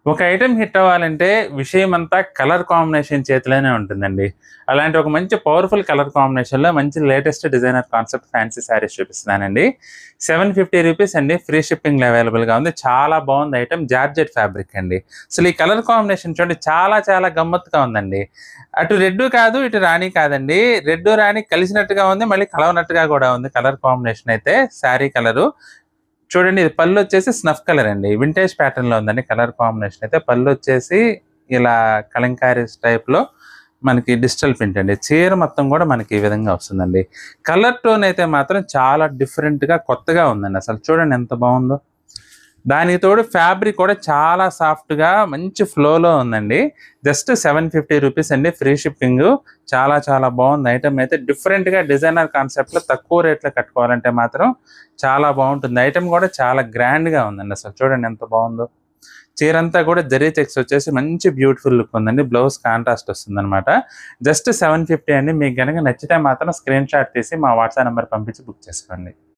ఒక item hit అవ్వాలంటే విషయమంతా కలర్ కాంబినేషన్ చేతిలోనే ఉంటుందండి. అలాంటి ఒక మంచి పవర్‌ఫుల్ కలర్ కాంబినేషన్‌లో మంచి latest designer concept fancy saris చూపిస్తున్నానండి. రూ. 750 అండి. ఫ్రీ షిప్పింగ్‌లో అవైలబుల్‌గా ఉంది. చాలా బాగుంది ఐటెం. జార్జెట్ ఫ్యాబ్రిక్ అండి. అసలు ఈ కలర్ కాంబినేషన్ చూడండి చాలా చాలా గమ్మత్తుగా ఉందండి. అటు రెడ్డు కాదు, ఇటు రాణి కాదండి. రెడ్డు, రాణి కలిసినట్టుగా ఉంది. మళ్ళీ కలవనట్టుగా కూడా ఉంది కలర్ కాంబినేషన్ అయితే శారీ కలరు. చూడండి ఇది పళ్ళొచ్చేసి స్నఫ్ కలర్ అండి. వింటేజ్ ప్యాటర్న్‌లో ఉందండి కలర్ కాంబినేషన్ అయితే. పళ్ళొచ్చేసి ఇలా కలంకారీ టైప్‌లో మనకి డిజిటల్ ప్రింట్ అండి. చీర మొత్తం కూడా మనకి ఈ విధంగా వస్తుందండి. కలర్ టోన్ అయితే మాత్రం చాలా డిఫరెంట్‌గా కొత్తగా ఉందండి. అసలు చూడండి ఎంత బావుందో. దానికి తోడు ఫ్యాబ్రిక్ కూడా చాలా సాఫ్ట్‌గా మంచి ఫ్లోలో ఉందండి. జస్ట్ రూ. 750 అండి. Free shipping. చాలా చాలా బాగుంది ఐటెమ్ అయితే. డిఫరెంట్‌గా డిజైనర్ కాన్సెప్ట్‌లో తక్కువ రేట్‌లో కట్టుకోవాలంటే మాత్రం చాలా బాగుంటుంది. ఐటెమ్ కూడా చాలా గ్రాండ్‌గా ఉందండి. అసలు చూడండి ఎంత బాగుందో. చీరంతా కూడా జరీ చెక్స్ వచ్చేసి మంచి బ్యూటిఫుల్ లుక్ ఉందండి. బ్లౌజ్ కాంట్రాస్ట్ వస్తుందనమాట. జస్ట్ 750 అండి. మీకు గనక నచ్చితే మాత్రం స్క్రీన్ షాట్ తీసి మా వాట్సాప్ నంబర్ పంపించి బుక్ చేసుకోండి.